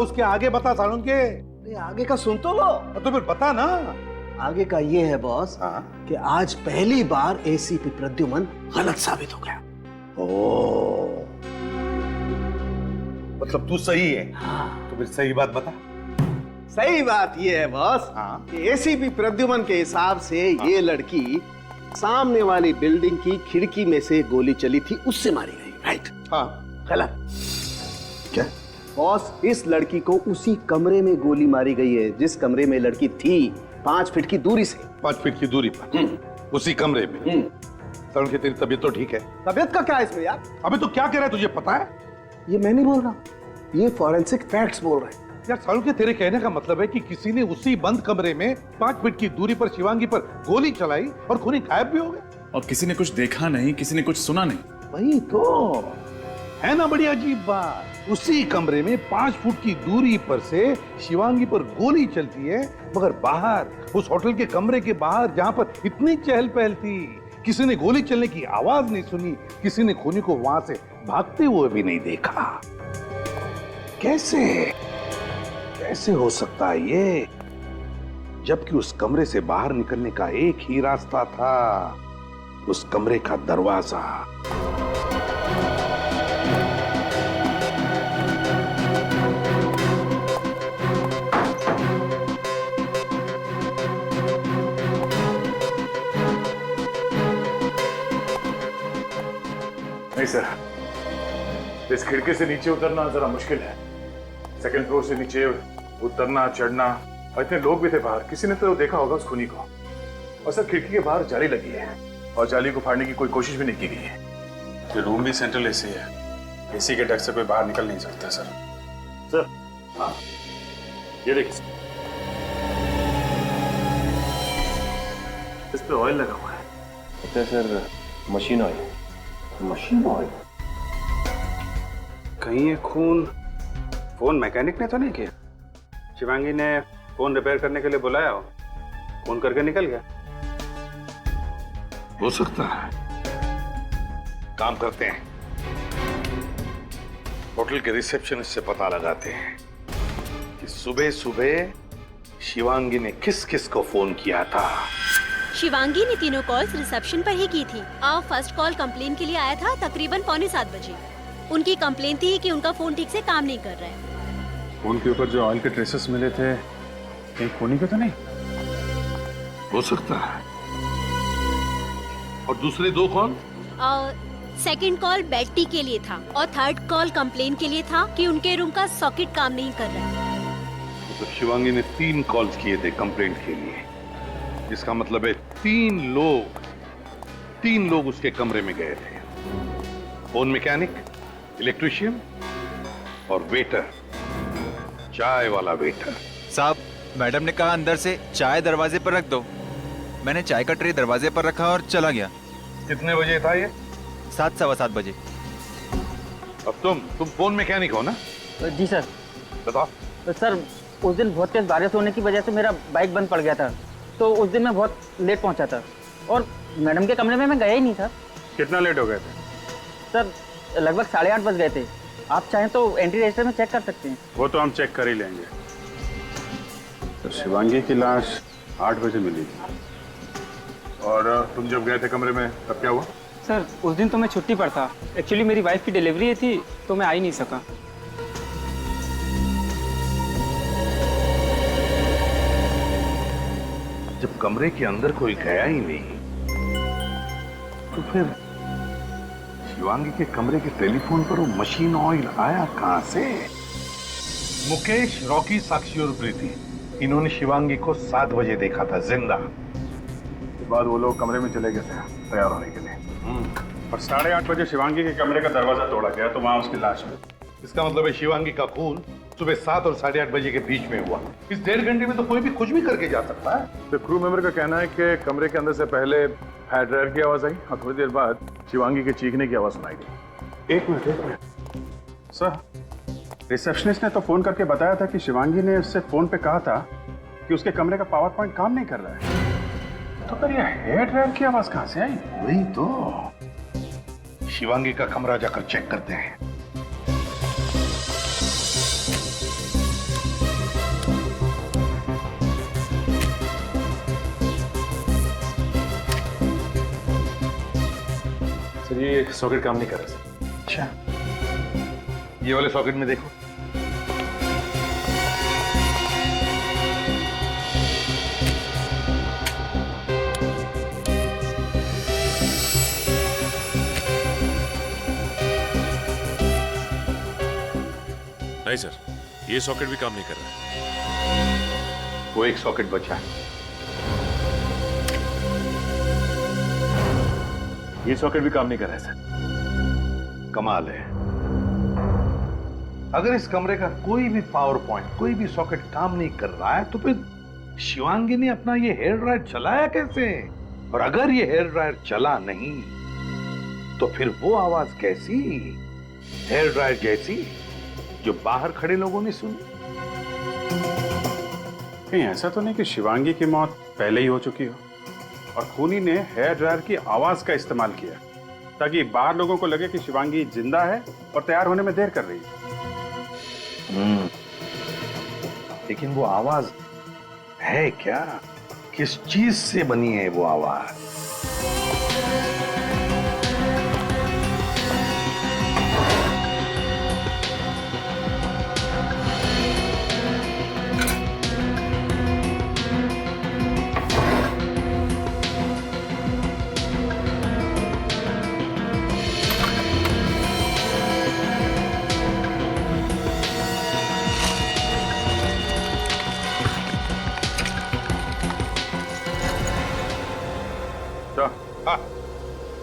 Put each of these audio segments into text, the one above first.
उसके आगे बता सालून के। अरे आगे का सुन तो लो। तो फिर बता ना। आगे का ये है बॉस कि आज पहली बार एसीपी प्रद्युमन गलत साबित हो गया। ओ, मतलब तू सही है। हाँ। तो फिर सही बात बता। सही बात ये है बॉस कि एसीपी प्रद्युमन के हिसाब से ये लड़की सामने वाली बिल्डिंग की खिड़की में से गोली चली थी, उससे मारी गई। राइट? हाँ। गलत। क्या? बॉस, इस लड़की को उसी कमरे में गोली मारी गई है जिस कमरे में लड़की थी, 5 फीट की दूरी से। 5 फीट की दूरी पर उसी कमरे में। सालून के तेरी तबीयत तो ठीक है? तबीयत का क्या है इसमें यार? अबे तो क्या कह रहा है, तुझे पता है? ये मैं नहीं बोल रहा, ये फॉरेंसिक फैक्ट्स बोल रहे हैं। यार सालून के तेरे कहने का मतलब है कि किसी ने उसी बंद कमरे में 5 फीट की दूरी पर शिवांगी पर गोली चलाई और खूनी गायब भी हो गए। और किसी ने कुछ देखा नहीं, किसी ने कुछ सुना नहीं। वही तो है ना, बड़ी अजीब बात। उसी कमरे में 5 फुट की दूरी पर से शिवांगी पर गोली चलती है, मगर बाहर उस होटल के कमरे के बाहर जहां पर इतनी चहल पहल थी, किसी ने गोली चलने की आवाज नहीं सुनी, किसी ने खूनी को वहां से भागते हुए भी नहीं देखा। कैसे कैसे हो सकता है ये, जबकि उस कमरे से बाहर निकलने का एक ही रास्ता था, उस कमरे का दरवाजा। नहीं सर, इस खिड़की से नीचे उतरना जरा मुश्किल है। सेकंड फ्लोर से नीचे उतरना चढ़ना, और इतने लोग भी थे बाहर, किसी ने तो देखा होगा उस खूनी को। और सर खिड़की के बाहर जाली लगी है और जाली को फाड़ने की कोई कोशिश भी नहीं की गई है। ये रूम भी सेंट्रल एसी है, एसी के डर से कोई बाहर निकल नहीं सकता सर। सर हाँ, ये देखिए इस पे ऑयल लगा हुआ है। अच्छा sir, machine oil. Machine oil? कहीं ये खून फोन मैकेनिक ने तो नहीं किया? शिवांगी ने फोन रिपेयर करने के लिए बुलाया हो, फोन करके निकल गया। हो सकता है। काम करते हैं, होटल के रिसेप्शनिस्ट से पता लगाते हैं कि सुबह सुबह शिवांगी ने किस किस को फोन किया था। शिवांगी ने तीनों कॉल्स रिसेप्शन पर ही की थी। फर्स्ट कॉल कंप्लेन के लिए आया था तकरीबन 6:45 बजे। उनकी कंप्लेन थी कि उनका फोन ठीक से काम नहीं कर रहा है। फोन के ऊपर जो ऑयल के ट्रेसेस मिले थे, कहीं खूनी के तो नहीं? हो सकता है। और दूसरे 2 कॉल? सेकंड कॉल बेटी के लिए था और थर्ड कॉल कंप्लेन के लिए था कि उनके रूम का सॉकेट काम नहीं कर रहा है। तो शिवांगी ने 3 कॉल्स किए थे कंप्लेंट के लिए, जिसका मतलब है 3 लोग उसके कमरे में गए थे। फोन मैकेनिक, इलेक्ट्रिशियन और वेटर, चाय वाला वेटर। साहब, मैडम ने कहा अंदर से चाय दरवाजे पर रख दो। मैंने चाय का ट्रे दरवाजे पर रखा और चला गया। कितने बजे था ये? 7, सवा 7 बजे। अब तुम फोन मैकेनिक हो ना? जी सर। बताओ। तो सर, उस दिन बहुत तेज बारिश होने की वजह से मेरा बाइक बंद पड़ गया था, तो उस दिन मैं बहुत लेट पहुंचा था और मैडम के कमरे में मैं गया ही नहीं था। कितना लेट हो गए थे? सर, लगभग 8:30 बज गए थे। आप चाहें तो एंट्री रजिस्टर में चेक कर सकते हैं। वो तो हम चेक कर ही लेंगे। तो शिवांगी की लाश 8 बजे मिली थी, और तुम जब गए थे कमरे में तब क्या हुआ? सर, उस दिन तो मैं छुट्टी पर था। एक्चुअली मेरी वाइफ की डिलीवरी थी तो मैं आ ही नहीं सका। जब कमरे के अंदर कोई गया ही नहीं, तो फिर शिवांगी के कमरे के टेलीफोन पर वो मशीन ऑयल आया कहां से? मुकेश, रॉकी, साक्षी और प्रीति, इन्होंने शिवांगी को 7 बजे देखा था जिंदा। उसके बाद वो लोग कमरे में चले गए थे तैयार होने के लिए, और 8:30 बजे शिवांगी के कमरे का दरवाजा तोड़ा गया तो वहां उसकी लाश मिली। इसका मतलब है शिवांगी का खून सुबह 7 और 8:30 बजे के बीच में हुआ। इस 1.5 घंटे में तो कोई भी कुछ भी करके जा सकता है। तो क्रू मेंबर का कहना है कि कमरे के अंदर से पहले हेयर ड्रायर की आवाज आई और थोड़ी देर बाद शिवांगी के चीखने की आवाज सुनाई दी। एक मिनट सर, रिसेप्शनिस्ट ने तो फोन करके बताया था कि शिवांगी ने उससे फोन पे कहा था कि उसके कमरे का पावर पॉइंट काम नहीं कर रहा है। तो फिर ये हेयर ड्रायर की आवाज कहां से आई? वही तो, शिवांगी का कमरा जाकर चेक करते हैं। ये सॉकेट काम नहीं कर रहा सर। अच्छा, ये वाले सॉकेट में देखो। नहीं सर, ये सॉकेट भी काम नहीं कर रहा है। वो एक सॉकेट बचा है। ये सॉकेट भी काम नहीं कर रहा है सर। कमाल है, अगर इस कमरे का कोई भी पावर पॉइंट, कोई भी सॉकेट काम नहीं कर रहा है तो फिर शिवांगी ने अपना ये हेयर ड्रायर चलाया कैसे? और अगर ये हेयर ड्रायर चला नहीं तो फिर वो आवाज कैसी, हेयर ड्रायर जैसी, जो बाहर खड़े लोगों ने सुनी? कहीं ऐसा तो नहीं कि शिवांगी की मौत पहले ही हो चुकी हो और खूनी ने हेयर ड्रायर की आवाज का इस्तेमाल किया ताकि बाहर लोगों को लगे कि शिवांगी जिंदा है और तैयार होने में देर कर रही है। लेकिन वो आवाज है क्या? किस चीज से बनी है वो आवाज?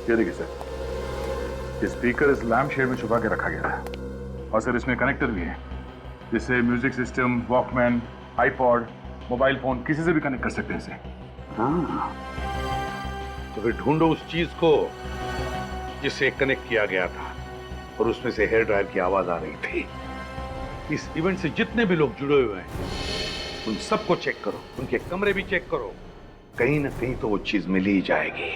ये देखिए सर, ये स्पीकर इस लैम्प शेड में छुपा के रखा गया है और सर इसमें कनेक्टर भी है जिससे music system, Walkman, iPod, mobile phone किसी से भी कनेक्ट कर सकते हैं इसे। हाँ, तो फिर ढूंढो उस चीज को जिससे कनेक्ट किया गया था और उसमें से हेयर ड्रायर की आवाज आ रही थी। इस इवेंट से जितने भी लोग जुड़े हुए हैं उन सबको चेक करो, उनके कमरे भी चेक करो, कहीं ना कहीं तो वो चीज मिल ही जाएगी।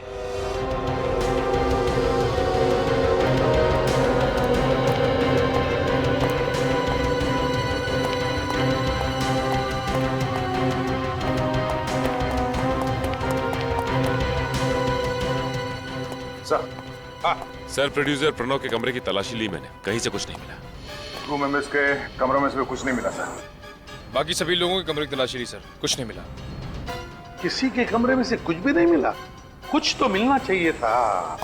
सर, प्रोड्यूसर प्रणव के कमरे की तलाशी ली मैंने, कहीं से कुछ नहीं मिला। क्रू मेंबर्स के कमरों में से कुछ नहीं मिला सर। बाकी सभी लोगों के कमरे की तलाशी ली सर, कुछ नहीं मिला। किसी के कमरे में से कुछ भी नहीं मिला? कुछ तो मिलना चाहिए था।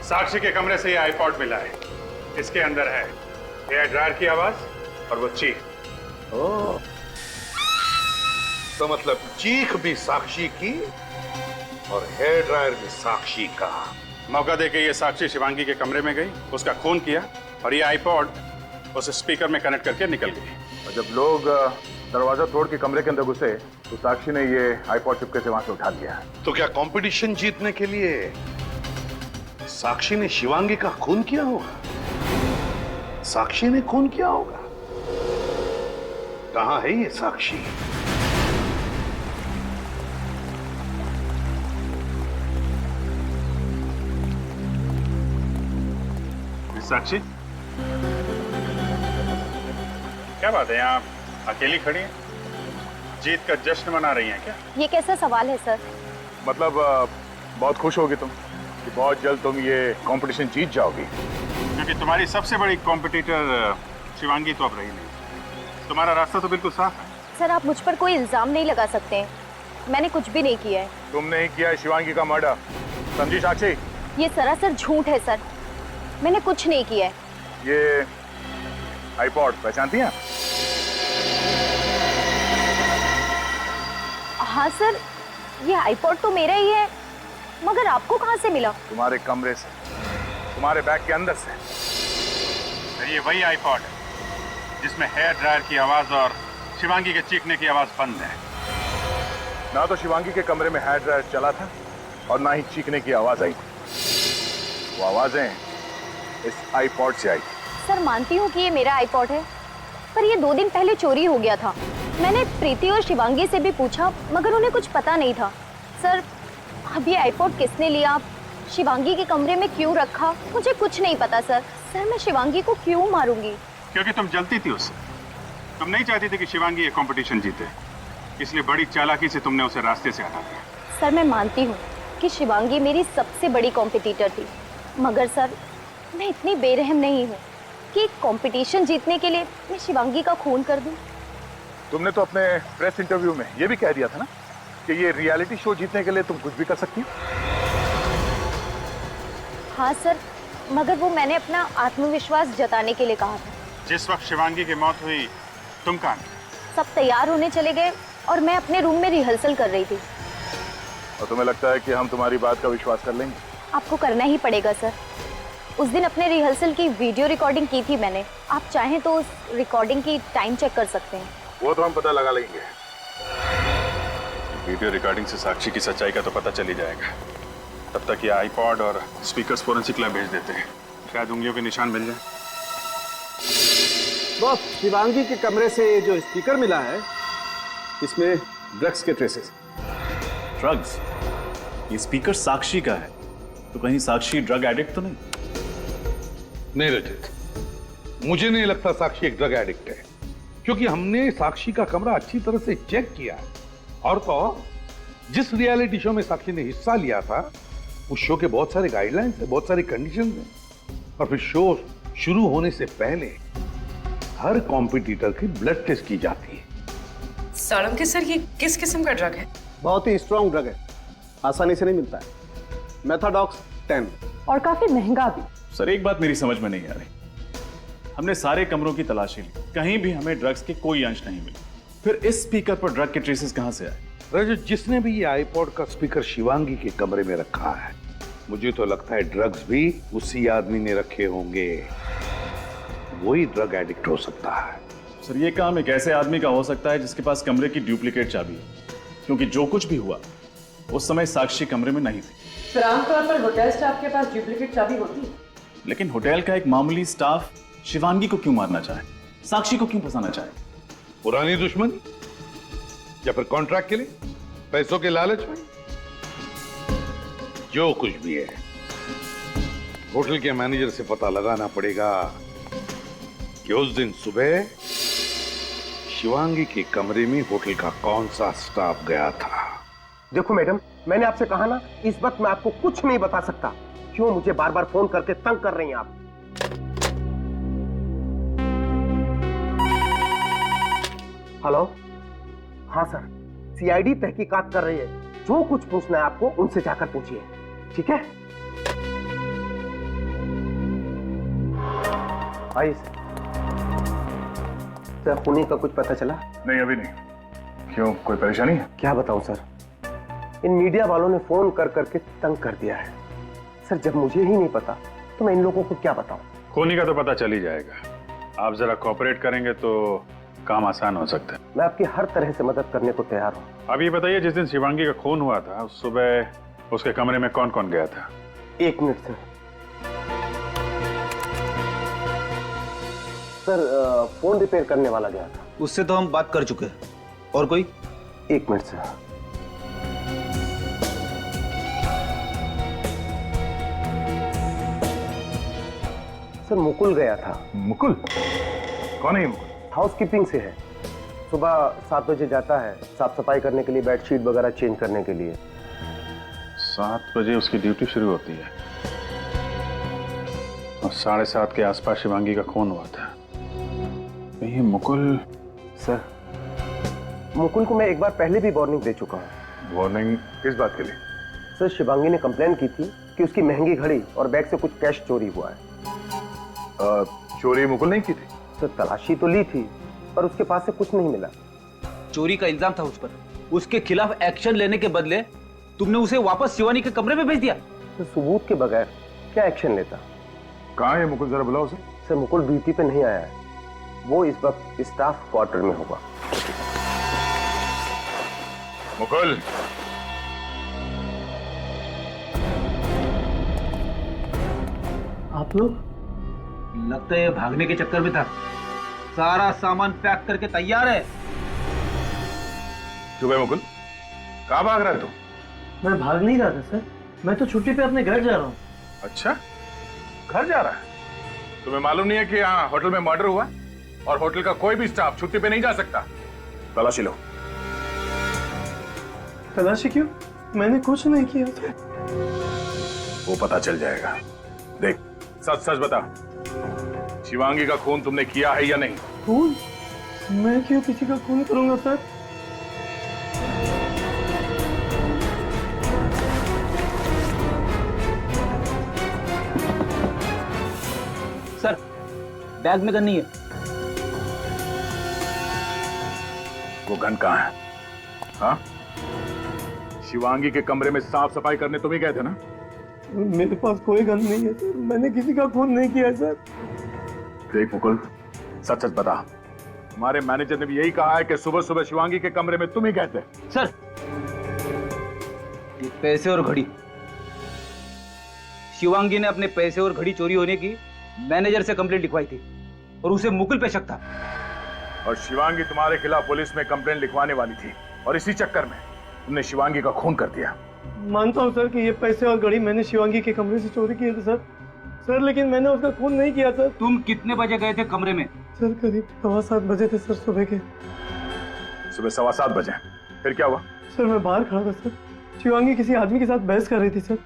साक्षी के कमरे से ये आईपॉड मिला है, इसके अंदर है हेयर ड्रायर की आवाज और वो चीख। ओह, तो मतलब चीख भी साक्षी की और हेयर ड्रायर भी साक्षी का। मौका देके ये साक्षी शिवांगी के कमरे में गई, उसका खून किया और ये आईपॉड उस स्पीकर में कनेक्ट करके निकल गई। और जब लोग दरवाजा तोड़ के कमरे के अंदर घुसे तो साक्षी ने ये आईपॉड चुपके से वहां से उठा लिया। तो क्या कंपटीशन जीतने के लिए साक्षी ने शिवांगी का खून किया होगा? साक्षी ने खून किया होगा? कहां है ये साक्षी? साक्षी, क्या बात है, यहाँ अकेली खड़ी है? जीत का जश्न मना रही हैं क्या? ये कैसा सवाल है सर? मतलब बहुत खुश होगी तुम कि बहुत जल्द तुम ये कंपटीशन जीत जाओगी। क्योंकि तुम्हारी सबसे बड़ी कॉम्पिटिटर शिवांगी तो अब रही नहीं। तुम्हारा रास्ता तो बिल्कुल साफ है। सर, आप मुझ पर कोई इल्जाम नहीं लगा सकते। मैंने कुछ भी नहीं किया है। तुमने ही किया है शिवांगी का मर्डर, समझी साक्षी? ये सरासर झूठ है सर, मैंने कुछ नहीं किया है। ये आईपॉड पहचानती हैं? हाँ सर, ये आईपॉड तो मेरा ही है, मगर आपको कहाँ से मिला? तुम्हारे कमरे से, तुम्हारे बैग के अंदर से। तो ये वही आईपॉड है जिसमें हेयर ड्रायर की आवाज और शिवांगी के चीखने की आवाज बंद है। ना तो शिवांगी के कमरे में हेयर ड्रायर चला था और ना ही चीखने की आवाज आई थी। वो आवाजें इस आईपॉड से आई। सर, मानती हूँ कि ये मेरा आईपॉड है, पर ये 2 दिन पहले चोरी हो गया था। मैंने प्रीति और शिवांगी से भी पूछा, मगर उन्हें कुछ पता नहीं था। सर, अब ये आईपॉड किसने लिया, शिवांगी के कमरे में क्यों रखा, मुझे कुछ नहीं पता सर। सर, मैं शिवांगी को क्यों मारूंगी? क्योंकि तुम जलती थी उससे। तुम नहीं चाहती थी कि शिवांगी ये कंपटीशन जीते, इसलिए बड़ी चालाकी से तुमने उसे रास्ते से हटा दिया। सर मैं मानती हूँ कि शिवांगी मेरी सबसे बड़ी कॉम्पिटिटर थी, मगर सर मैं इतनी बेरहम नहीं हूँ कि कंपटीशन जीतने के लिए मैं शिवांगी का खून कर दूँ। तुमने तो अपने प्रेस इंटरव्यू में ये भी कह दिया था ना कि ये रियलिटी शो जीतने के लिए तुम कुछ भी कर सकती हो। हाँ सर, मगर वो मैंने अपना आत्मविश्वास जताने के लिए कहा था। जिस वक्त शिवांगी की मौत हुई तुम कहाँ थे? सब तैयार होने चले गए और मैं अपने रूम में रिहर्सल कर रही थी। और तुम्हें लगता है कि हम तुम्हारी बात का विश्वास कर लेंगे? आपको करना ही पड़ेगा सर। उस दिन अपने रिहर्सल की वीडियो रिकॉर्डिंग की थी मैंने, आप चाहें तो उस रिकॉर्डिंग की टाइम चेक कर सकते हैं। वो तो हम पता लगा लेंगे। वीडियो रिकॉर्डिंग से साक्षी की सच्चाई का तो पता चल ही जाएगा। तब तक ये आईपॉड और स्पीकर्स फोरेंसिक लैब भेज देते हैं, शायद उंगलियों के निशान मिल जाए। बॉस, शिवांगी के कमरे से जो स्पीकर मिला है इसमें ड्रग्स के ट्रेसेस। ड्रग्स? ये स्पीकर साक्षी का है, तो कहीं साक्षी ड्रग एडिक्ट तो नहीं? नहीं रजत, मुझे नहीं लगता साक्षी एक ड्रग एडिक्ट है, क्योंकि हमने साक्षी का कमरा अच्छी तरह से चेक किया है। और तो जिस रियलिटी शो में साक्षी ने हिस्सा लिया था, उस शो के बहुत सारे गाइडलाइंस हैं, बहुत सारे कंडीशंस हैं, और फिर शो शुरू होने से पहले हर कॉम्पिटिटर की ब्लड टेस्ट की जाती है। साळुंखे सर, ये किस किस्म का ड्रग है? बहुत ही स्ट्रॉन्ग ड्रग है, आसानी से नहीं मिलता है। मेथाडॉक्स 10 और काफी महंगा भी। सर एक बात मेरी समझ में नहीं आ रही, हमने सारे कमरों की तलाशी ली, कहीं भी हमें ड्रग्स के कोई अंश नहीं मिले, फिर इस स्पीकर पर ड्रग के ट्रेसेस कहां से आए? रजत, जिसने भी ये आईपॉड का स्पीकर शिवांगी के कमरे में रखा है, मुझे तो लगता है ड्रग्स भी उसी आदमी ने रखे होंगे। वही ड्रग एडिक्ट हो सकता है। सर ये काम एक ऐसे आदमी का हो सकता है जिसके पास कमरे की डुप्लीकेट चाबी है, क्योंकि जो कुछ भी हुआ उस समय साक्षी कमरे में नहीं थी। सर आमतौर पर होटल स्टाफ के पास डुप्लीकेट चाबी होती है, लेकिन होटल का एक मामूली स्टाफ शिवांगी को क्यों मारना चाहे, साक्षी को क्यों फंसाना चाहे? पुरानी दुश्मनी या फिर कॉन्ट्रैक्ट के लिए, पैसों के लालच में? जो कुछ भी है, होटल के मैनेजर से पता लगाना पड़ेगा कि उस दिन सुबह शिवांगी के कमरे में होटल का कौन सा स्टाफ गया था। देखो मैडम, मैंने आपसे कहा ना, इस वक्त मैं आपको कुछ नहीं बता सकता। क्यों मुझे बार बार फोन करके तंग कर रही हैं आप? हेलो, हाँ सर, सीआईडी तहकीकात कर रही है। जो कुछ पूछना है आपको उनसे जाकर पूछिए, ठीक है? आइए सर, खूनी का कुछ पता चला? नहीं, अभी नहीं। क्यों, कोई परेशानी है? क्या बताऊं सर, इन मीडिया वालों ने फोन कर करके तंग कर दिया है। सर जब मुझे ही नहीं पता तो मैं इन लोगों को क्या बताऊं? खूनी का तो पता चल ही जाएगा। आप जरा कोऑपरेट करेंगे तो काम आसान हो सकता है। मैं आपकी हर तरह से मदद करने को तैयार हूँ। अब ये बताइए, जिस दिन शिवांगी का खून हुआ था उस सुबह उसके कमरे में कौन कौन गया था? 1 minute sir. Sir phone repair करने वाला गया था। उससे तो हम बात कर चुके हैं। और कोई? 1 मिनट सर। सर मुकुल गया था। मुकुल? कौन है ये मुकुल? हाउसकीपिंग से है। सुबह 7 बजे जाता है, साफ सफाई करने के लिए, बेडशीट वगैरह चेंज करने के लिए। 7 बजे उसकी ड्यूटी शुरू होती है और 7:30 के आसपास शिवांगी का खून हुआ था। ये मुकुल? सर मुकुल को मैं एक बार पहले भी वार्निंग दे चुका हूँ। वार्निंग किस बात के लिए? सर शिवांगी ने कंप्लेन की थी कि उसकी महंगी घड़ी और बैग से कुछ कैश चोरी हुआ है। चोरी मुकुल नहीं की थी? सर तलाशी तो ली थी पर उसके पास से कुछ नहीं मिला। चोरी का इल्जाम था उस पर, उसके खिलाफ एक्शन लेने के बदले तुमने उसे वापस शिवानी के कमरे में भेज दिया। सर सबूत के बगैर क्या एक्शन लेता? कहाँ है मुकुल, जरा बुलाओ उसे। सर मुकुल ड्यूटी पे नहीं आया है, वो इस वक्त स्टाफ क्वार्टर में होगा। मुकुल, आप लोग? लगता है भागने के चक्कर में था। सारा सामान पैक करके तैयार है। क्यों भाई मुकुल, कहाँ भाग रहा है तू? मैं भाग नहीं रहा था सर, मैं तो छुट्टी पे अपने घर जा रहा हूँ। अच्छा, घर जा रहा है? तुम्हें मालूम नहीं है कि यहाँ होटल में मर्डर हुआ और होटल का कोई भी स्टाफ छुट्टी पे नहीं जा सकता? तलाशी लो। तलाशी क्यों? मैंने कुछ नहीं किया सर। वो पता चल जाएगा। देख, सच सच बता, शिवांगी का खून तुमने किया है या नहीं? खून? मैं क्यों किसी का खून करूंगा सर? सर, बैग में गन नहीं है। वो गन कहाँ है? हाँ? शिवांगी के कमरे में साफ सफाई करने तुम ही गए थे ना? मेरे पास कोई गन नहीं है सर, मैंने किसी का खून नहीं किया सर। देख मुकुल, सच सच बता, हमारे मैनेजर ने भी यही कहा है कि सुबह सुबह शिवांगी के कमरे में तुम ही गए थे। सर, ये पैसे और घड़ी, शिवांगी ने अपने पैसे और घड़ी चोरी होने की मैनेजर से कंप्लेंट लिखवाई थी और उसे मुकुल पे शक था। और शिवांगी तुम्हारे खिलाफ पुलिस में कंप्लेंट लिखवाने वाली थी और इसी चक्कर में तुमने शिवांगी का खून कर दिया। मानता हूँ सर कि ये पैसे और घड़ी मैंने शिवांगी के कमरे से चोरी किए थे सर, लेकिन मैंने उसका खून नहीं किया सर। तुम कितने बजे गए थे कमरे में? सर करीब 7:15 बजे थे सर, सुबह के। सुबह 7:15 बजे? फिर क्या हुआ? सर मैं बाहर खड़ा था सर, शिवांगी किसी आदमी के साथ बहस कर रही थी सर,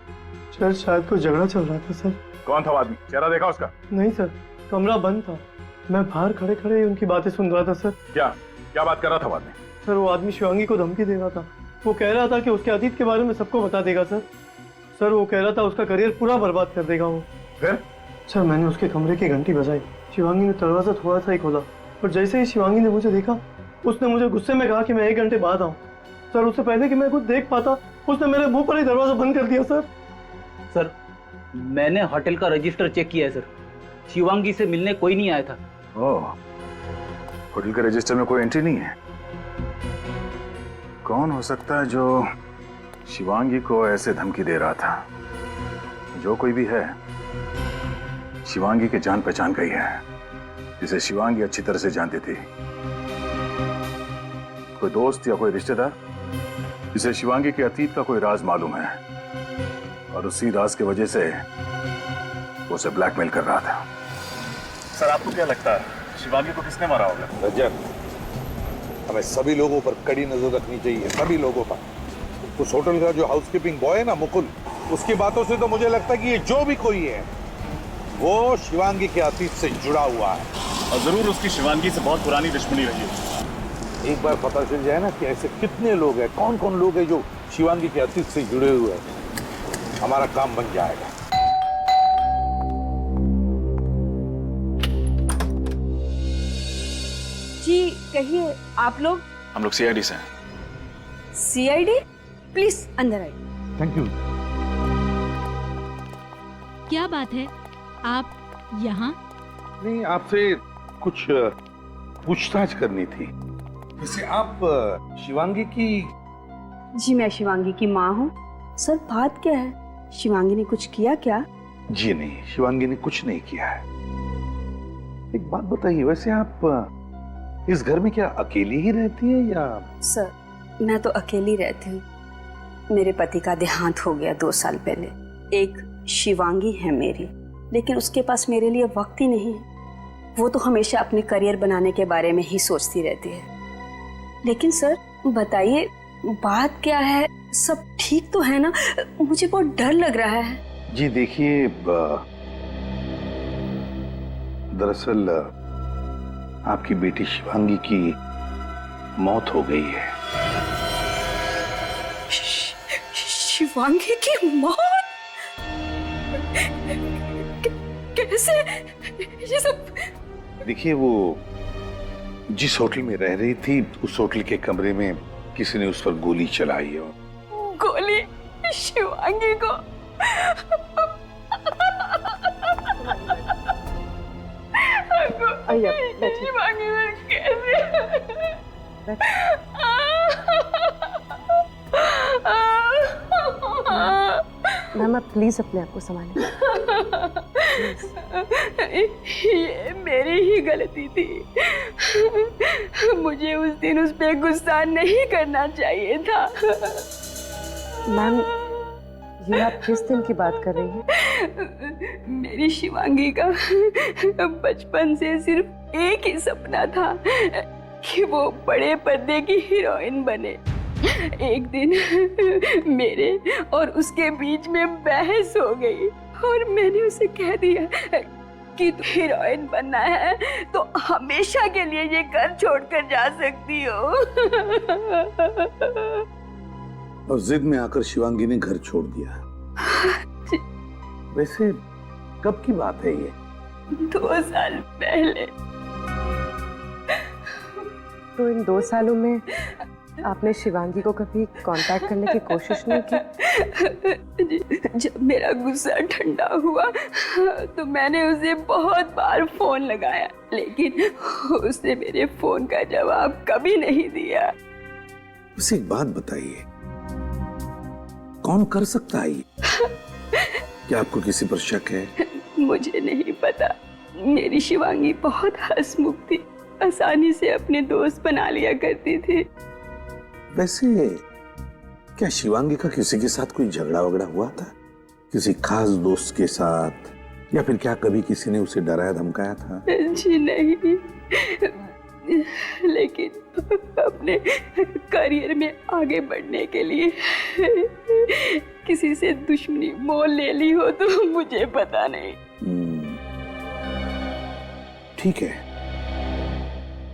शायद कोई झगड़ा चल रहा था सर। कौन था वो आदमी? चेहरा देखा उसका? नहीं सर, कमरा बंद था, मैं बाहर खड़े खड़े उनकी बातें सुन रहा था सर। क्या बात कर रहा था वो आदमी? सर वो आदमी शिवांगी को धमकी दे रहा था, वो कह रहा था कि उसके अतीत के बारे में सबको बता देगा सर वो कह रहा था उसका करियर पूरा बर्बाद कर देगा वो। फिर? सर मैंने उसके कमरे की घंटी बजाई, शिवांगी ने दरवाजा थोड़ा सा ही खोला और जैसे ही शिवांगी ने मुझे देखा, उसने मुझे गुस्से में कहा कि मैं 1 घंटे बाद आऊँ। सर उससे पहले कि मैं कुछ देख पाता, उसने मेरे मुंह पर ही दरवाजा बंद कर दिया सर। सर, मैंने होटल का रजिस्टर चेक किया है सर, शिवांगी से मिलने कोई नहीं आया था। ओह, होटल के रजिस्टर में कोई एंट्री नहीं है। कौन हो सकता है जो शिवांगी को ऐसे धमकी दे रहा था? जो कोई भी है, शिवांगी के जान पहचान गई है, जिसे शिवांगी अच्छी तरह से जानती थी। कोई दोस्त या कोई रिश्तेदार जिसे शिवांगी के अतीत का कोई राज मालूम है और उसी राज की वजह से वो उसे ब्लैकमेल कर रहा था। सर आपको क्या लगता है शिवांगी को किसने मारा होगा? रजत, हमें सभी लोगों पर कड़ी नजर रखनी चाहिए, सभी लोगों पर। उस होटल का जो हाउसकीपिंग बॉय है ना मुकुल, उसकी बातों से तो मुझे लगता है कि ये जो भी कोई है वो शिवांगी के अतीत से जुड़ा हुआ है और जरूर उसकी शिवांगी से बहुत पुरानी दुश्मनी रही है। एक बार पता चल जाए ना कि ऐसे कितने लोग हैं, कौन कौन लोग हैं जो शिवांगी के अतीत से जुड़े हुए हैं, हमारा काम बन जाएगा। जी कहिए, आप लोग? हम लोग सीआईडी से हैं। सीआईडी? प्लीज अंदर आइए। Thank you. क्या बात है, आप यहाँ? नहीं, आपसे कुछ पूछताछ करनी थी। वैसे आप शिवांगी की? जी मैं शिवांगी की माँ हूँ। सर बात क्या है, शिवांगी ने कुछ किया क्या? जी नहीं, शिवांगी ने कुछ नहीं किया है। एक बात बताइए, वैसे आप इस घर में क्या अकेली ही रहती है या? सर मैं तो अकेली रहती हूँ, मेरे पति का देहांत हो गया 2 साल पहले। एक शिवांगी है मेरी, लेकिन उसके पास मेरे लिए वक्त ही नहीं है। वो तो हमेशा अपने करियर बनाने के बारे में ही सोचती रहती है। लेकिन सर बताइए बात क्या है, सब ठीक तो है ना? मुझे बहुत डर लग रहा है। जी देखिए, दरअसल आपकी बेटी शिवांगी की मौत हो गई है। शिवांगी की मौत? कैसे ये सब? देखिए, वो जिस होटल में रह रही थी, उस होटल के कमरे में किसी ने उस पर गोली चलाई है। गोली शिवांगी को? शिवांगी में कैसे? मैम आप प्लीज अपने आप को संभालिए। ये मेरी ही गलती थी, मुझे उस दिन उस पे गुस्सा नहीं करना चाहिए था। मैम ये आप किस दिन की बात कर रही हैं? मेरी शिवांगी का बचपन से सिर्फ एक ही सपना था कि वो बड़े पर्दे की हीरोइन बने। एक दिन मेरे और उसके बीच में बहस हो गई और मैंने उसे कह दिया कि तू हीरोइन बनना है तो हमेशा के लिए ये घर छोड़कर जा सकती हो। और जिद में आकर शिवांगी ने घर छोड़ दिया। वैसे कब की बात है ये? 2 साल पहले। तो इन 2 सालों में आपने शिवांगी को कभी कांटेक्ट करने की कोशिश नहीं की? जब मेरा गुस्सा ठंडा हुआ तो मैंने उसे बहुत बार फोन लगाया, लेकिन उसने मेरे फोन का जवाब कभी नहीं दिया। उसे एक बात बताइए, कौन कर सकता है ये? क्या आपको किसी पर शक है? मुझे नहीं पता। मेरी शिवांगी बहुत हंसमुख थी, आसानी से अपने दोस्त बना लिया करती थी। वैसे क्या शिवांगी का किसी के साथ कोई झगड़ा वगड़ा हुआ था? किसी खास दोस्त के साथ, या फिर क्या कभी किसी ने उसे डराया धमकाया था? जी नहीं, लेकिन अपने करियर में आगे बढ़ने के लिए किसी से दुश्मनी मोल ले ली हो तो मुझे पता नहीं। ठीक है,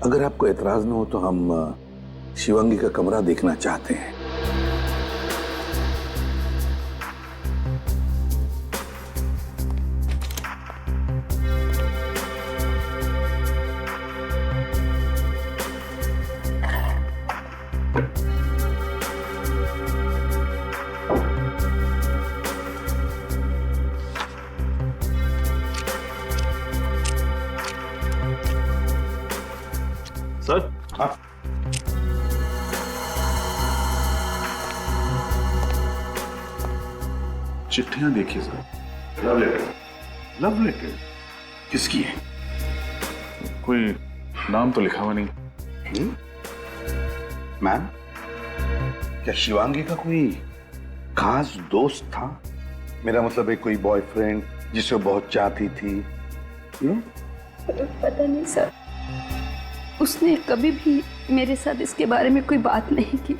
अगर आपको एतराज न हो तो हम शिवांगी का कमरा देखना चाहते हैं। सर, हाँ, चिट्ठियां देखिए sir. Love letter. Love letter? किसकी है? कोई नाम तो लिखा हुआ नहीं। मैम, क्या शिवांगी का कोई खास दोस्त था? मेरा मतलब है कोई बॉयफ्रेंड जिसे वो बहुत चाहती थी? पता नहीं सर, उसने कभी भी मेरे साथ इसके बारे में कोई बात नहीं की।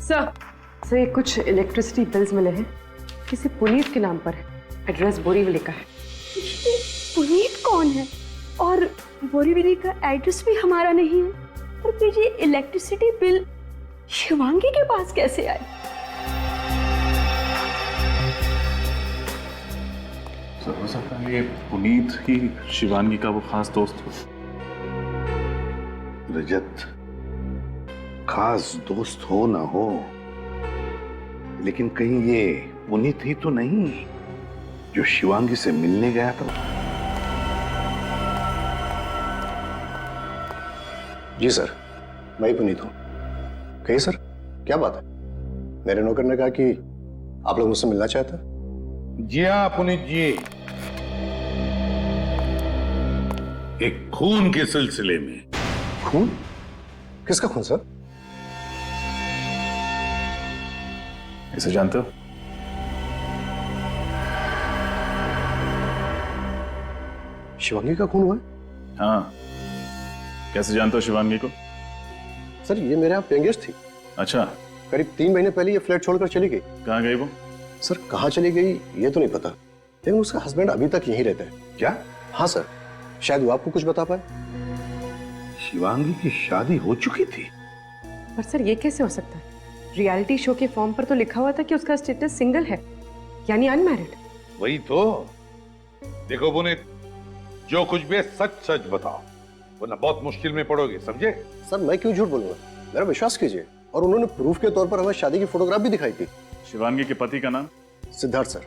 सर, ये कुछ इलेक्ट्रिसिटी बिल्स मिले हैं, किसी पुनीत के नाम पर है, एड्रेस बोरीवली का है। पुनीत कौन है? और बोरीवली का एड्रेस भी हमारा नहीं है, और फिर ये इलेक्ट्रिसिटी बिल शिवांगी के पास कैसे आए? सर, हो सकता है ये पुनीत ही शिवांगी का वो खास दोस्त हो। रजत, खास दोस्त हो ना हो, लेकिन कहीं ये पुनीत ही तो नहीं जो शिवांगी से मिलने गया था? जी सर, मैं ही पुनीत हूं। कहिए सर, क्या बात है? मेरे नौकर ने कहा कि आप लोग मुझसे मिलना चाहते हैं। जी हाँ पुनीत जी, एक खून के सिलसिले में। खून? किसका खून सर? इसे जानते हो? शिवांगी का खून हुआ है? हाँ। कैसे जानते हो शिवांगी को? सर, ये मेरे यहाँ पेंगेज थी। अच्छा। करीब 3 महीने पहले ये फ्लैट छोड़कर चली गई। कहाँ गई वो? सर, कहाँ चली गई ये तो नहीं पता, लेकिन उसका हस्बैंड अभी तक यहीं रहता है। क्या? हाँ सर, शायद वो आपको कुछ बता पाए। शिवांगी की शादी हो चुकी थी? पर सर, ये कैसे हो सकता है? रियलिटी शो के फॉर्म पर तो लिखा हुआ था कि उसका स्टेटस सिंगल है, यानी अनमैरिड। वही तो। देखो पुनीत, जो कुछ भी है सच सच बताओ, वरना बहुत मुश्किल में पड़ोगे, समझे? सर, मैं क्यों झूठ बोलूंगा, मेरा विश्वास कीजिए। और उन्होंने प्रूफ के तौर पर हमें शादी की फोटोग्राफ भी दिखाई थी। शिवांगी के पति का नाम? सिद्धार्थ सर।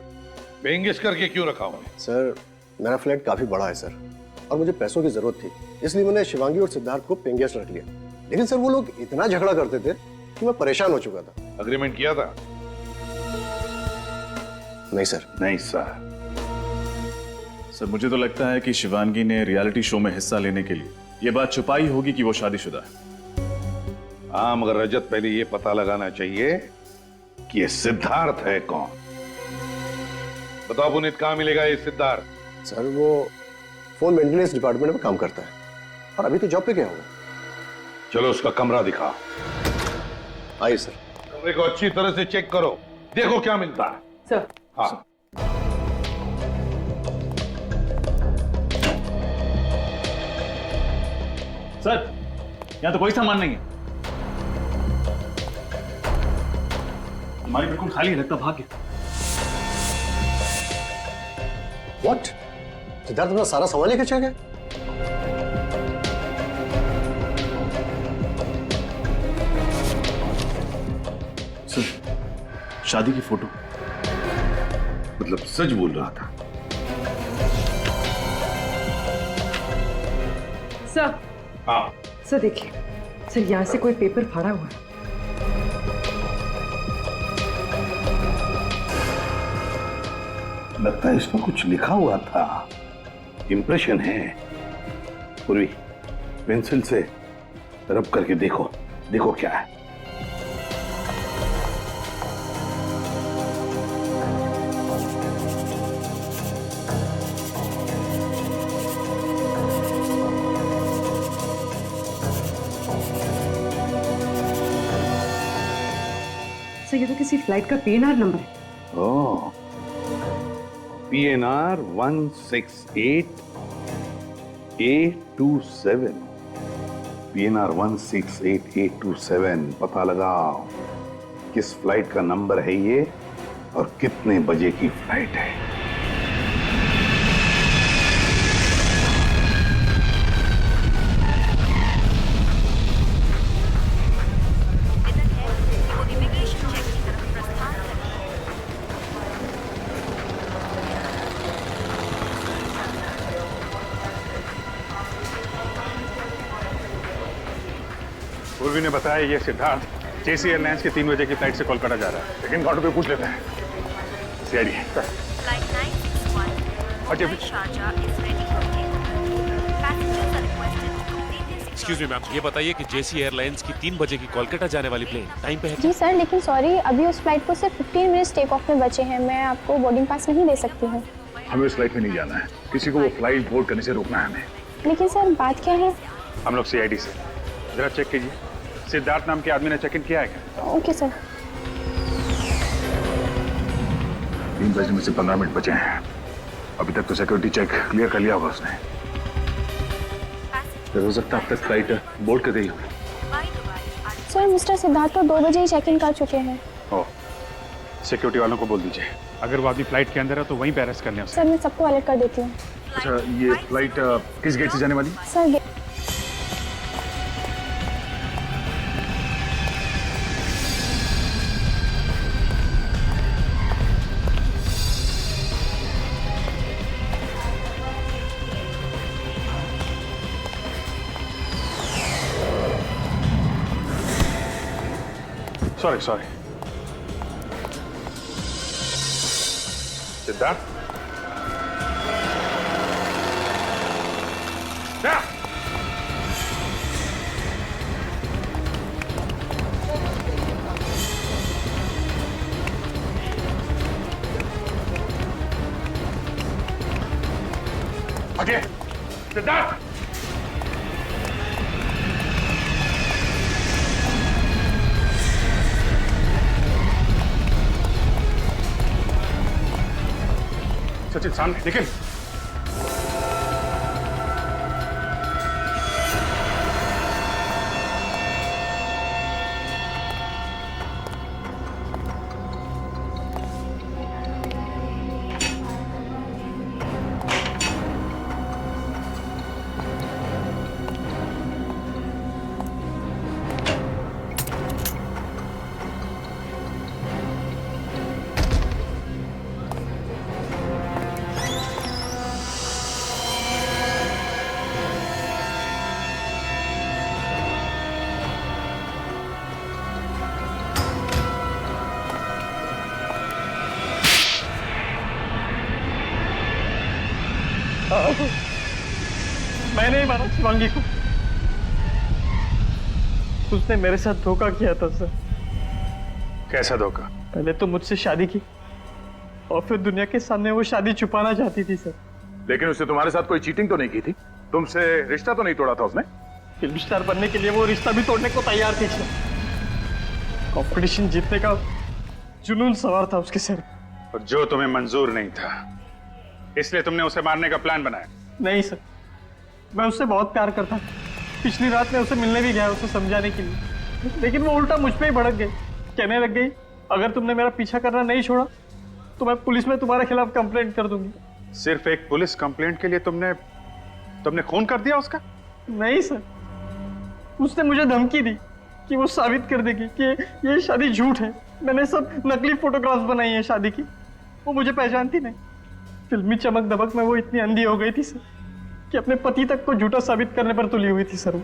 पेंगेज करके क्यों रखा हूं? सर, मेरा फ्लैट काफी बड़ा है सर, और मुझे पैसों की जरूरत थी, इसलिए मैंने शिवांगी और सिद्धार्थ को पेंगेज रख लिया। लेकिन सर, वो लोग इतना झगड़ा करते थे कि मैं परेशान हो चुका था। अग्रीमेंट किया था? नहीं सर। नहीं सर। सर, मुझे तो लगता है कि शिवांगी ने रियलिटी शो में हिस्सा लेने के लिए ये बात छुपाई होगी कि वो शादीशुदा है। हाँ, मगर रजत, पहले ये पता लगाना चाहिए कि ये सिद्धार्थ है कौन। बताओ पुनीत, कहाँ मिलेगा ये सिद्धार्थ? सर, वो फोन मेंटेनेंस डिपार्टमेंट में काम करता है, और अभी तो जॉब पे गया होगा। चलो उसका कमरा दिखाओ। आइए सर। कमरे को अच्छी तरह से चेक करो, देखो क्या मिलता है। सर। हाँ। सर, यहाँ तो कोई सामान नहीं है। हमारी बिल्कुल खाली है, लगता भाग गया। What? सिद्धार्थ अपना सारा सामान लेकर चल गया? सर, शादी की फोटो। मतलब सच बोल रहा था। सर। हाँ। सर देखिए, सर यहाँ से कोई पेपर फाड़ा हुआ है। लगता है इसमें कुछ लिखा हुआ था, इंप्रेशन है। पूर्वी, पेंसिल से रब करके देखो, देखो क्या है। सर ये तो किसी फ्लाइट का PNR नंबर है। ओह, PNR 168 827। PNR 168 827। पता लगाओ किस फ्लाइट का नंबर है ये और कितने बजे की फ्लाइट है। पूर्वी ने बताया ये सिद्धार्थ JC एयरलाइंस की 3 बजे की फ्लाइट से कोलकाता जा रहा है। लेकिन काउंटर पे पूछ लेते हैं। CID। एक्सक्यूज मी मैम, ये बताइए कि JC एयरलाइंस की 3 बजे की कोलकाता जाने वाली प्लेन टाइम पे है? जी सर, लेकिन सॉरी, अभी उस फ्लाइट को सिर्फ 15 मिनट्स टेक ऑफ में बचे हैं। मैं आपको बोर्डिंग पास नहीं दे सकती हूँ। हमें उस फ्लाइट में नहीं जाना है, किसी को वो फ्लाइट बोर्ड करने से रोकना है हमें। लेकिन सर बात क्या है? हम लोग CID से जरा चेक कीजिए, सिद्धार्थ नाम के आदमी ने चेक इन किया है क्या? Okay sir. 3 बजने में से 15 मिनट बचे हैं। अभी तक तो सिक्योरिटी चेक क्लियर कर लिया होगा उसने। हो सकता है अब तक फ्लाइट बोर्ड कर गई हो। सर मिस्टर सिद्धार्थ तो 2 बजे ही चेक इन कर चुके हैं। ओह, सिक्योरिटी वालों को बोल दीजिए, अगर वो आदमी फ्लाइट के अंदर है तो वहीं पे अरेस्ट कर लें उसे। सर मैं सबको अलर्ट कर देती हूँ। अच्छा, ये फ्लाइट किस गेट से जाने वाली? सर सॉरी सिद्धार्थ, आगे सिद्धार्थ। सचिन सामने निकल। मैंने ही मारा शिवांगी को। उसने मेरे साथ धोखा किया था सर। कैसा धोखा? पहले तो मुझसे शादी की और फिर दुनिया के सामने वो शादी छुपाना चाहती थी सर। लेकिन उसने तुम्हारे साथ कोई चीटिंग तो नहीं की थी? तुमसे रिश्ता तो नहीं तोड़ा था उसने? फिल्म स्टार बनने के लिए वो रिश्ता भी तोड़ने को तैयार थी सर। कंपटीशन जीतने का जुनून सवार था उसके सर। और जो तुम्हें मंजूर नहीं था, इसलिए तुमने उसे मारने का प्लान बनाया। नहीं सर, मैं उससे बहुत प्यार करता था। पिछली रात मैं उसे मिलने भी गया उसे समझाने के लिए, लेकिन वो उल्टा मुझ पे ही भड़क गई। कहने लग गई, अगर तुमने मेरा पीछा करना नहीं छोड़ा तो मैं पुलिस में तुम्हारे खिलाफ कंप्लेंट कर दूंगी। सिर्फ एक पुलिस कंप्लेंट के लिए तुमने खून कर दिया उसका? नहीं सर, उसने मुझे धमकी दी कि वो साबित कर देगी कि ये शादी झूठ है। मैंने सब नकली फोटोग्राफ्स बनाई हैं शादी की। वो मुझे पहचानती नहीं। फिल्मी चमक दमक में वो इतनी अंधी हो गई थी सर कि अपने पति तक को झूठा साबित करने पर तुली हुई थी सर।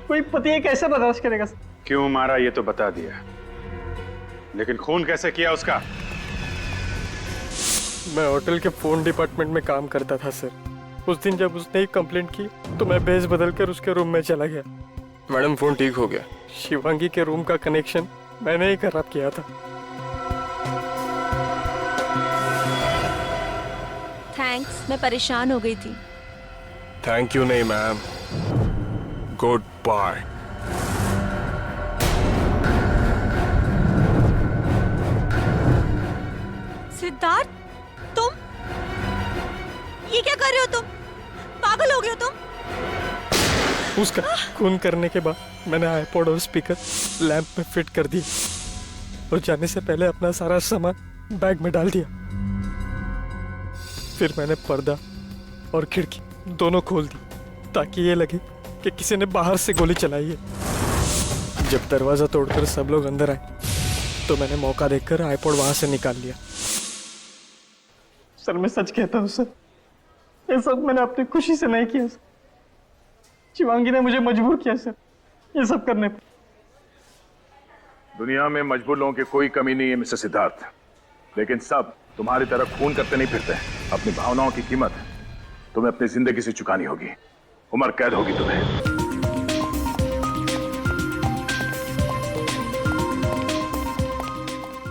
कोई पति ये कैसे बर्दाश्त करेगा सर? क्यों मारा ये तो बता दिया, लेकिन खून कैसे किया उसका? मैं होटल के फोन डिपार्टमेंट में काम करता था सर। उस दिन जब उसने कंप्लेंट की तो मैं भेस बदल कर उसके रूम में चला गया। मैडम फोन ठीक हो गया। शिवांगी के रूम का कनेक्शन मैंने ही खराब किया था। थैंक्स, मैं परेशान हो गई थी। थैंक यू नहीं मैम, गुड बाय। सिद्धार्थ, तुम ये क्या कर रहे हो? तुम पागल हो गए हो तुम? उसका खून करने के बाद मैंने आईपॉड और स्पीकर लैंप में फिट कर दिए और जाने से पहले अपना सारा सामान बैग में डाल दिया। फिर मैंने पर्दा और खिड़की दोनों खोल दी ताकि ये लगे कि किसी ने बाहर से गोली चलाई है। जब दरवाजा तोड़कर सब लोग अंदर आए तो मैंने मौका देखकर आईपॉड वहां से निकाल लिया। सर मैं सच कहता हूँ सर, ये सब मैंने अपनी खुशी से नहीं किया सर। शिवांगी ने मुझे मजबूर किया सर ये सब करने पर। दुनिया में मजबूर लोगों की कोई कमी नहीं है मिस्टर सिद्धार्थ, लेकिन सब तुम्हारी तरह खून करते नहीं फिरते। अपनी भावनाओं की कीमत तुम्हें अपनी जिंदगी से चुकानी होगी। उम्र कैद होगी तुम्हें।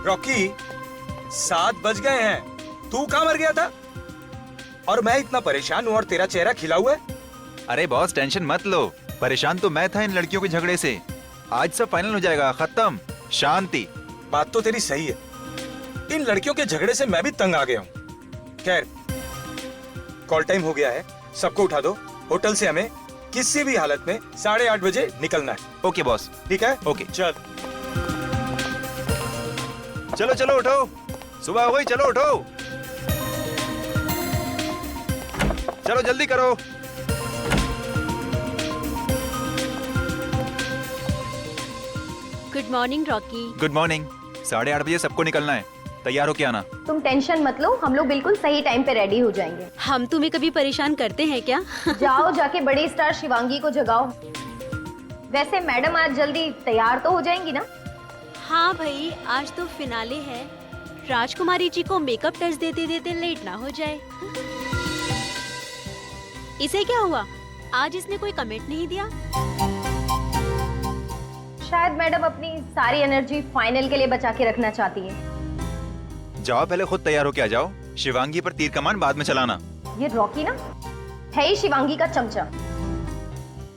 रॉकी, 7 बज गए हैं। तू कहाँ मर गया था? और मैं इतना परेशान हूँ और तेरा चेहरा खिला हुआ है। अरे बॉस, टेंशन मत लो। परेशान तो मैं था इन लड़कियों के झगड़े से। आज सब फाइनल हो जाएगा, खत्म, शांति। बात तो तेरी सही है। इन लड़कियों के झगड़े से मैं भी तंग आ गया हूँ। खैर, कॉल टाइम हो गया है, सबको उठा दो। होटल से हमें किसी भी हालत में 8:30 बजे निकलना है। Okay boss. ठीक है? ओके। चल चलो चलो उठो, सुबह हो गई, चलो उठो, चलो जल्दी करो। Good morning Rocky. Good morning. 8:30 बजे सबको निकलना है, तैयार हो के आना। तुम टेंशन मत लो, हम लोग बिल्कुल सही टाइम पे रेडी हो जाएंगे। हम तुम्हें कभी परेशान करते हैं क्या? जाओ जाके बड़ी स्टार शिवांगी को जगाओ। वैसे मैडम आज जल्दी तैयार तो हो जाएंगी ना? हाँ भाई, आज तो फिनाले है। राजकुमारी जी को मेकअप टच देते देते लेट ना हो जाए। इसे क्या हुआ? आज इसने कोई कमेंट नहीं दिया। शायद मैडम अपनी सारी एनर्जी फाइनल के लिए बचा के रखना चाहती है। जाओ, पहले खुद तैयार हो के आ जाओ। शिवांगी पर तीर कमान बाद में चलाना। ये रॉकी ना है ही शिवांगी का चमचा।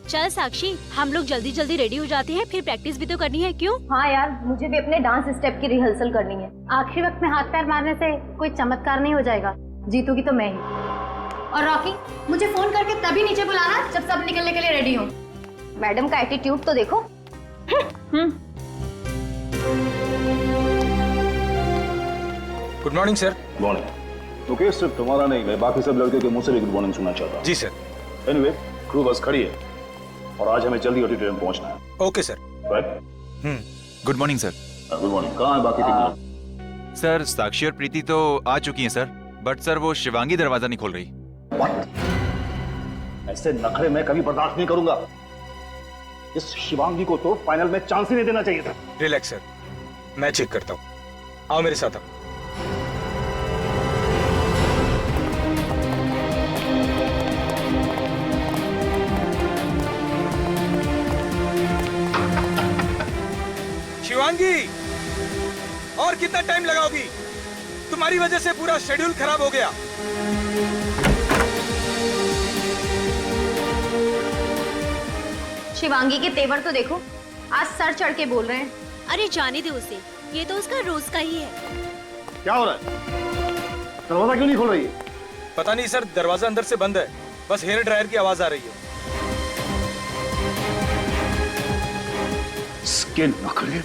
चल साक्षी, हम लोग जल्दी जल्दी रेडी हो जाते हैं, फिर प्रैक्टिस भी तो करनी है। क्यों? हाँ यार, मुझे भी अपने डांस स्टेप की रिहर्सल करनी है। आखिरी वक्त में हाथ पैर मारने से कोई चमत्कार नहीं हो जाएगा। जीतूगी तो मैं ही। और रॉकी, मुझे फोन करके तभी नीचे बुलाना जब सब निकलने के लिए रेडी हो। मैडम का एटीट्यूड तो देखो। Good morning sir. Morning. Mukesh, सिर्फ तुम्हारा नहीं, मैं बाकी सब लड़के के मुंह से भी गुड मॉर्निंग सुनना चाहता हूँ। जी सर। एनीवे, क्रू बस खड़ी है और आज हमें जल्दी ऑडिटोरियम पहुंचना है। Okay sir. Right. Good morning sir. Good morning. कहाँ है बाकी टीम लोग? सर, साक्षी और प्रीति तो आ चुकी हैं सर, बट सर वो शिवांगी दरवाजा नहीं खोल रही। ऐसे नखरे मैं कभी बर्दाश्त नहीं करूंगा। इस शिवांगी को तो फाइनल में चांस ही नहीं देना चाहिए था। रिलैक्स सर, मैं चेक करता हूँ। आओ मेरे साथ। आओ। शिवांगी, और कितना टाइम लगाओगी? तुम्हारी वजह से पूरा शेड्यूल खराब हो गया। शिवांगी के तेवर तो देखो, आज सर चढ़ के बोल रहे हैं। अरे जाने दे उसे, ये तो उसका रोज का ही है। क्या हो रहा है? दरवाजा क्यों नहीं खोल रही है? पता नहीं सर, दरवाजा अंदर से बंद है, बस हेयर ड्रायर की आवाज आ रही है। इसके नखरे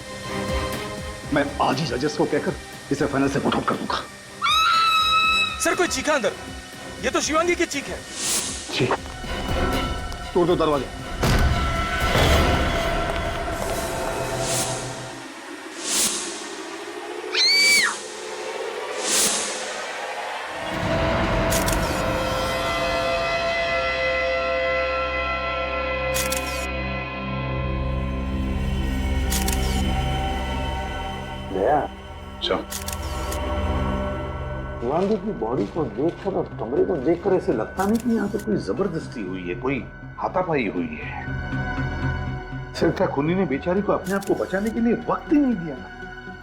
मैं आज ही जजेस को कहकर इसे फाइनल से पुट आउट कर दूंगा। सर कोई चीखा अंदर, ये तो शिवांगी की चीख है। जी, तोड़ दो दरवाजा। शिवांगी की बॉडी को देखकर और कमरे को देखकर ऐसे लगता नहीं कि यहाँ पे कोई जबरदस्ती हुई है, कोई हाथापाई हुई है। सिर्फ खूनी ने बेचारी को अपने आप को बचाने के लिए वक्त ही नहीं दिया,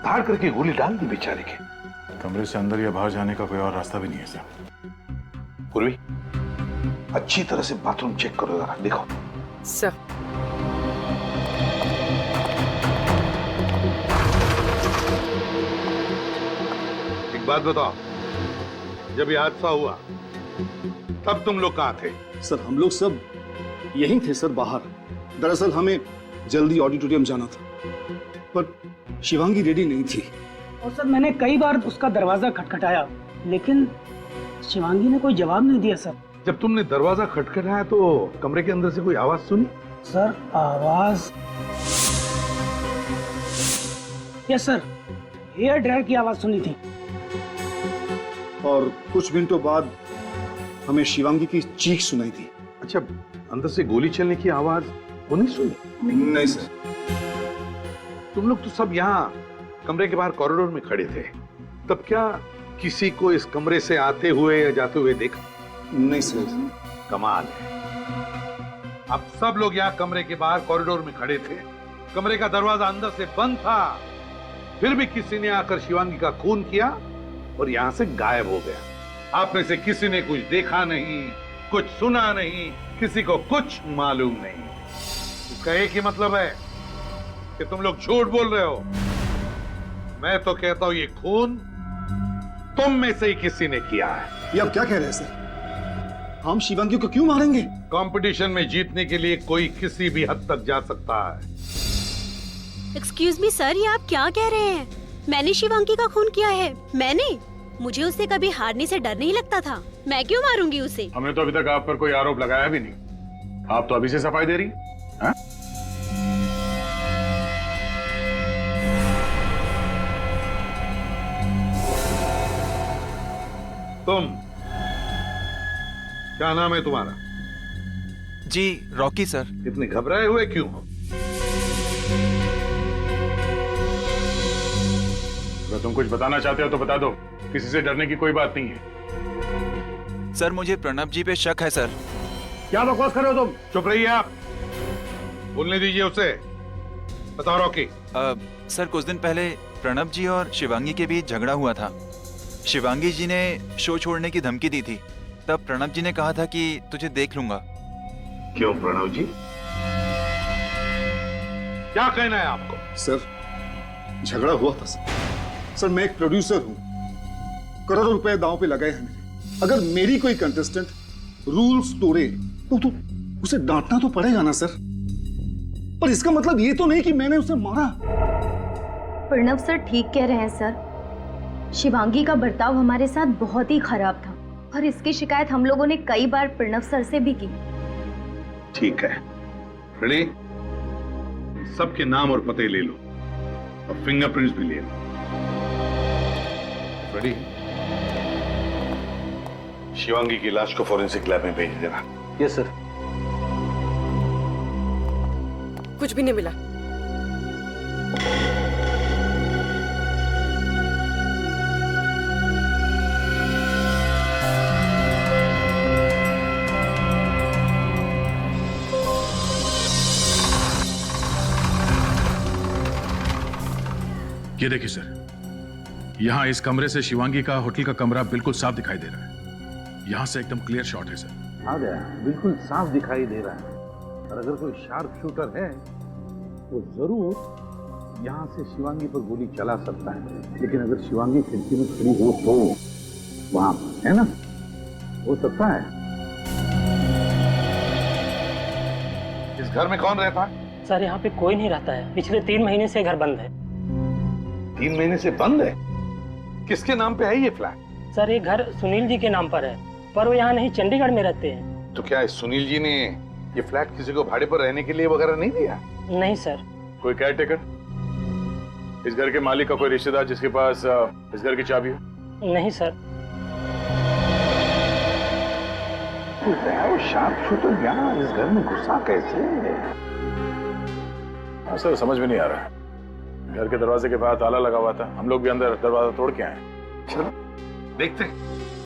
धाड़ करके गोली डाल दी बेचारे के। कमरे से अंदर या बाहर जाने का कोई और रास्ता भी नहीं है सर। पूर्वी, अच्छी तरह से बाथरूम चेक करो जरा, देखो। सर एक बात बताओ, जब ये हादसा हुआ तब तुम लोग कहाँ थे? सर हम लोग सब यहीं थे सर, बाहर। दरअसल हमें जल्दी ऑडिटोरियम जाना था, पर शिवांगी रेडी नहीं थी। और सर मैंने कई बार उसका दरवाजा खटखटाया, लेकिन शिवांगी ने कोई जवाब नहीं दिया सर। जब तुमने दरवाजा खटखटाया तो कमरे के अंदर से कोई आवाज सुनी? सर आवाज, यस सर, हेयर ड्रायर की आवाज सुनी थी। और कुछ मिनटों बाद हमें शिवांगी की चीख सुनाई थी। अच्छा, अंदर से गोली चलने की आवाज वो नहीं सुनी? नहीं सर। तुम लोग तो सब यहाँ कमरे के बाहर कॉरिडोर में खड़े थे, तब क्या किसी को इस कमरे से आते हुए या जाते हुए देखा? नहीं सर। कमाल है, अब सब लोग यहाँ कमरे के बाहर कॉरिडोर में खड़े थे, कमरे का दरवाजा अंदर से बंद था, फिर भी किसी ने आकर शिवांगी का खून किया और यहाँ से गायब हो गया। आप में से किसी ने कुछ देखा नहीं, कुछ सुना नहीं, किसी को कुछ मालूम नहीं। इसका एक ही मतलब है कि तुम लोग झूठ बोल रहे हो। मैं तो कहता हूं ये खून तुम में से ही किसी ने किया है। ये आप क्या कह रहे हैं सर? हम शिवांगी को क्यों मारेंगे? कंपटीशन में जीतने के लिए कोई किसी भी हद तक जा सकता है। एक्सक्यूज मी सर, ये आप क्या कह रहे हैं? मैंने शिवांगी का खून किया है? मैंने? मुझे उससे कभी हारने से डर नहीं लगता था, मैं क्यों मारूंगी उसे? हमने तो अभी तक आप पर कोई आरोप लगाया भी नहीं, आप तो अभी से सफाई दे रही हैं? तुम, क्या नाम है तुम्हारा? जी रॉकी सर। इतने घबराए हुए क्यों हो? अगर तुम कुछ बताना चाहते हो तो बता दो, किसी से डरने की कोई बात नहीं है। सर मुझे प्रणब जी पे शक है सर। क्या बकवास कर रहे हो तुम? चुप रहिए आप, बोलने दीजिए उसे। बताओ रॉकी। सर कुछ दिन पहले प्रणब जी और शिवांगी के बीच झगड़ा हुआ था। शिवांगी जी ने शो छोड़ने की धमकी दी थी, तब प्रणब जी ने कहा था कि तुझे देख लूंगा। क्यों प्रणव जी, क्या कहना है आपको? सर झगड़ा हुआ था सर। सर मैं एक प्रोड्यूसर हूं, करोड़ों रुपए दांव पे लगाए हैं मेरे। अगर मेरी कोई कंटेस्टेंट रूल्स तोड़े तो उसे डांटना तो पड़ेगा ना सर। पर इसका मतलब ये तो नहीं कि मैंने उसे मारा। प्रणव सर ठीक कह रहे हैं सर, शिवांगी का बर्ताव हमारे साथ बहुत ही खराब था और इसकी शिकायत हम लोगों ने कई बार प्रणव सर से भी की। ठीक है, रेडी? सबके नाम और पते ले लो और फिंगरप्रिंट्स भी ले लो। रेडी? शिवांगी की लाश को फॉरेंसिक लैब में भेज देना। Yes sir. कुछ भी नहीं मिला। ये देखिए सर, यहां इस कमरे से शिवांगी का होटल का कमरा बिल्कुल साफ दिखाई दे रहा है। यहां से एकदम क्लियर शॉट है सर। हाँ गया, बिल्कुल साफ दिखाई दे रहा है। और अगर कोई शार्प शूटर है तो जरूर यहाँ से शिवांगी पर गोली चला सकता है, लेकिन अगर शिवांगी खिड़की में खड़ी हो तो वहां है ना, हो सकता है। इस घर में कौन रहता है? सर यहाँ पे कोई नहीं रहता है, पिछले 3 महीने से घर बंद है। 3 महीने से बंद है? किसके नाम पे है ये फ्लैट? सर ये घर सुनील जी के नाम पर है, पर वो यहाँ नहीं, चंडीगढ़ में रहते हैं। तो क्या इस सुनील जी ने ये फ्लैट किसी को भाड़े पर रहने के लिए वगैरह नहीं दिया? नहीं सर। कोई केयर टेकर, इस घर के मालिक का कोई रिश्तेदार जिसके पास इस घर की चाबी हो? नहीं सर। वो शार्प शूटर यहाँ इस घर में घुसा कैसे? हाँ सर, समझ में नहीं आ रहा। घर के दरवाजे के बाहर ताला लगा हुआ था, हम लोग भी अंदर दरवाजा तोड़ के आए। चलो देखते हैं।